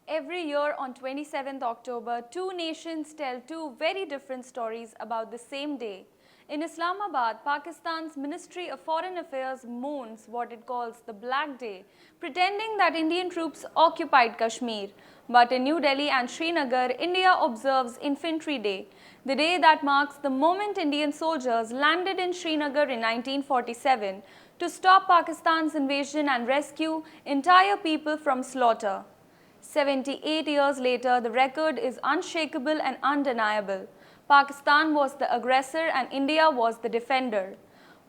Every year on 27th October, two nations tell two very different stories about the same day. In Islamabad, Pakistan's Ministry of Foreign Affairs mourns what it calls the Black Day, pretending that Indian troops occupied Kashmir. But in New Delhi and Srinagar, India observes Infantry Day, the day that marks the moment Indian soldiers landed in Srinagar in 1947 to stop Pakistan's invasion and rescue entire people from slaughter. 78 years later, the record is unshakable and undeniable. Pakistan was the aggressor and India was the defender.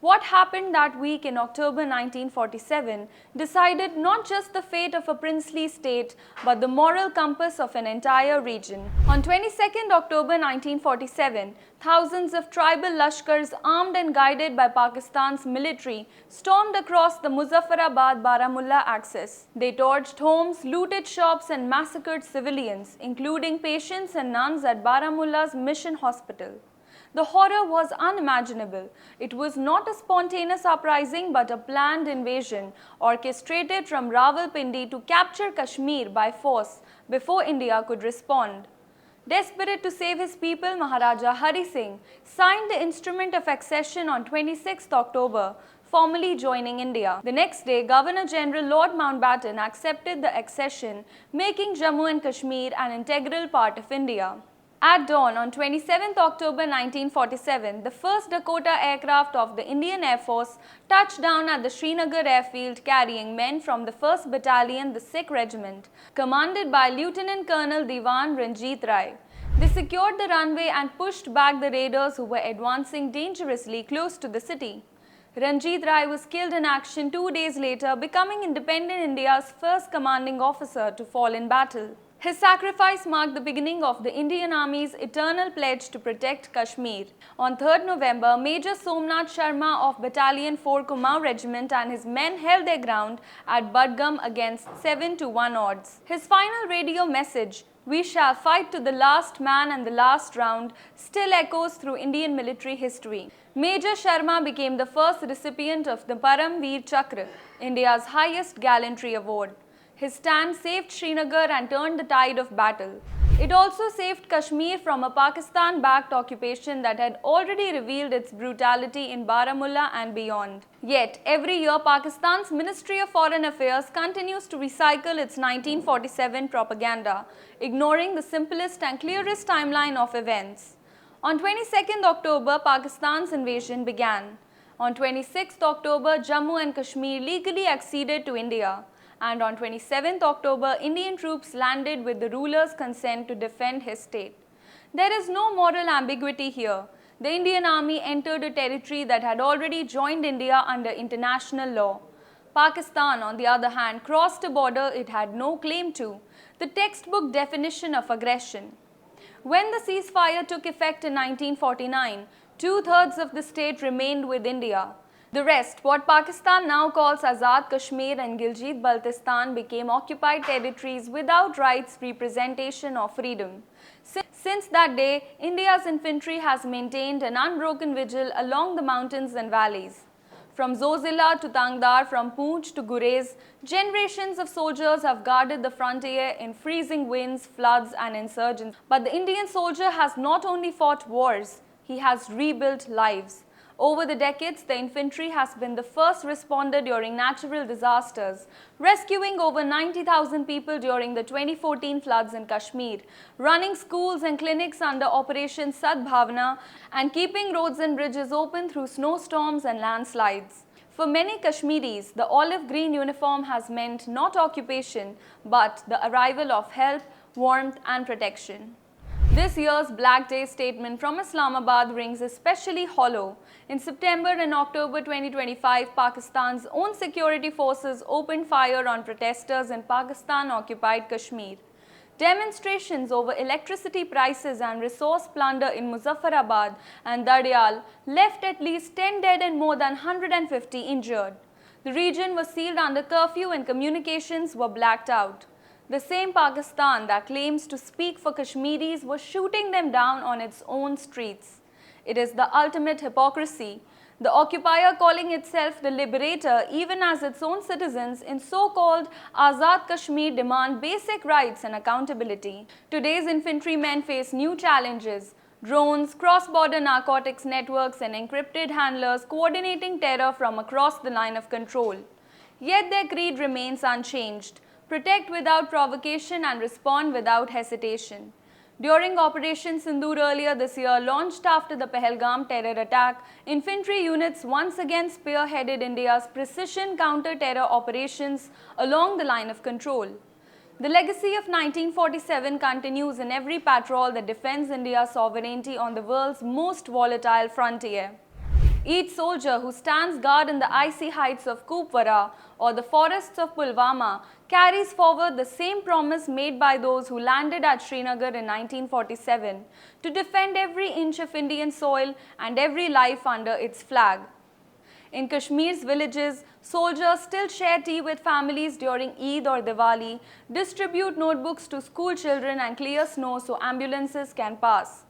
What happened that week in October 1947 decided not just the fate of a princely state but the moral compass of an entire region. On 22nd October 1947, thousands of tribal lashkars armed and guided by Pakistan's military stormed across the Muzaffarabad-Baramulla axis. They torched homes, looted shops and massacred civilians, including patients and nuns at Baramulla's mission hospital. The horror was unimaginable. It was not a spontaneous uprising but a planned invasion orchestrated from Rawalpindi to capture Kashmir by force before India could respond. Desperate to save his people, Maharaja Hari Singh signed the Instrument of Accession on 26 October, formally joining India. The next day, Governor-General Lord Mountbatten accepted the accession, making Jammu and Kashmir an integral part of India. At dawn on 27 October 1947, the 1st Dakota aircraft of the Indian Air Force touched down at the Srinagar airfield carrying men from the 1st Battalion, the Sikh Regiment, commanded by Lieutenant Colonel Diwan Ranjit Rai. They secured the runway and pushed back the raiders who were advancing dangerously close to the city. Ranjit Rai was killed in action 2 days later, becoming independent India's first commanding officer to fall in battle. His sacrifice marked the beginning of the Indian Army's eternal pledge to protect Kashmir. On 3rd November, Major Somnath Sharma of Battalion 4 Kumaon Regiment and his men held their ground at Budgam against 7-1 odds. His final radio message, "We shall fight to the last man and the last round," still echoes through Indian military history. Major Sharma became the first recipient of the Param Veer Chakra, India's highest gallantry award. His stand saved Srinagar and turned the tide of battle. It also saved Kashmir from a Pakistan-backed occupation that had already revealed its brutality in Baramulla and beyond. Yet, every year Pakistan's Ministry of Foreign Affairs continues to recycle its 1947 propaganda, ignoring the simplest and clearest timeline of events. On 22nd October, Pakistan's invasion began. On 26th October, Jammu and Kashmir legally acceded to India. And on 27th October, Indian troops landed with the ruler's consent to defend his state. There is no moral ambiguity here. The Indian Army entered a territory that had already joined India under international law. Pakistan, on the other hand, crossed a border it had no claim to, the textbook definition of aggression. When the ceasefire took effect in 1949, 2/3 of the state remained with India. The rest, what Pakistan now calls Azad Kashmir and Gilgit-Baltistan, became occupied territories without rights, representation or freedom. Since that day, India's infantry has maintained an unbroken vigil along the mountains and valleys. From Zozila to Tangdar, from Poonch to Gurez, generations of soldiers have guarded the frontier in freezing winds, floods and insurgents. But the Indian soldier has not only fought wars, he has rebuilt lives. Over the decades, the infantry has been the first responder during natural disasters, rescuing over 90,000 people during the 2014 floods in Kashmir, running schools and clinics under Operation Sadbhavna, and keeping roads and bridges open through snowstorms and landslides. For many Kashmiris, the olive green uniform has meant not occupation, but the arrival of help, warmth and protection. This year's Black Day statement from Islamabad rings especially hollow. In September and October 2025, Pakistan's own security forces opened fire on protesters in Pakistan-occupied Kashmir. Demonstrations over electricity prices and resource plunder in Muzaffarabad and Dadiyal left at least 10 dead and more than 150 injured. The region was sealed under curfew and communications were blacked out. The same Pakistan that claims to speak for Kashmiris was shooting them down on its own streets. It is the ultimate hypocrisy. The occupier calling itself the liberator even as its own citizens in so-called Azad Kashmir demand basic rights and accountability. Today's infantrymen face new challenges: drones, cross-border narcotics networks and encrypted handlers coordinating terror from across the line of control. Yet their creed remains unchanged: protect without provocation and respond without hesitation. During Operation Sindoor earlier this year, launched after the Pahalgam terror attack, infantry units once again spearheaded India's precision counter-terror operations along the line of control. The legacy of 1947 continues in every patrol that defends India's sovereignty on the world's most volatile frontier. Each soldier who stands guard in the icy heights of Kupwara or the forests of Pulwama carries forward the same promise made by those who landed at Srinagar in 1947 to defend every inch of Indian soil and every life under its flag. In Kashmir's villages, soldiers still share tea with families during Eid or Diwali, distribute notebooks to school children and clear snow so ambulances can pass.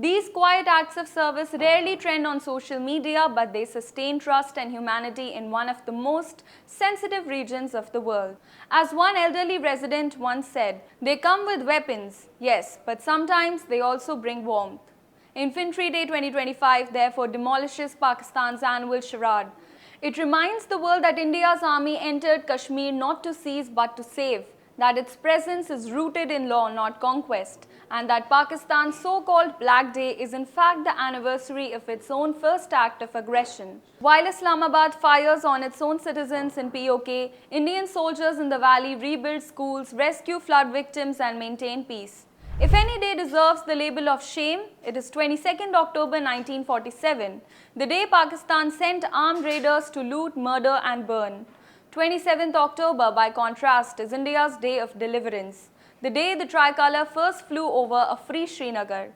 These quiet acts of service rarely trend on social media, but they sustain trust and humanity in one of the most sensitive regions of the world. As one elderly resident once said, "They come with weapons, yes, but sometimes they also bring warmth." Infantry Day 2025 therefore demolishes Pakistan's annual charade. It reminds the world that India's army entered Kashmir not to seize but to save, that its presence is rooted in law, not conquest, and that Pakistan's so-called Black Day is in fact the anniversary of its own first act of aggression. While Islamabad fires on its own citizens in POK, Indian soldiers in the valley rebuild schools, rescue flood victims and maintain peace. If any day deserves the label of shame, it is 22nd October 1947, the day Pakistan sent armed raiders to loot, murder and burn. 27th October, by contrast, is India's day of deliverance, the day the tricolour first flew over a free Srinagar.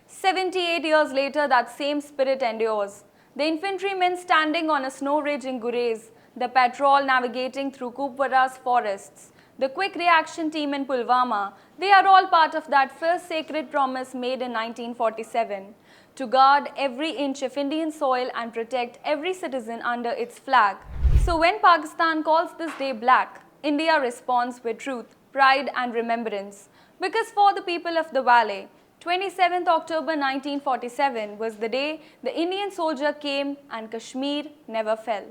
78 years later, that same spirit endures. The infantrymen standing on a snow ridge in Gurez, the patrol navigating through Kupwara's forests, the quick reaction team in Pulwama, they are all part of that first sacred promise made in 1947, to guard every inch of Indian soil and protect every citizen under its flag. So when Pakistan calls this day black, India responds with truth, pride and remembrance. Because for the people of the valley, 27th October 1947 was the day the Indian soldier came and Kashmir never fell.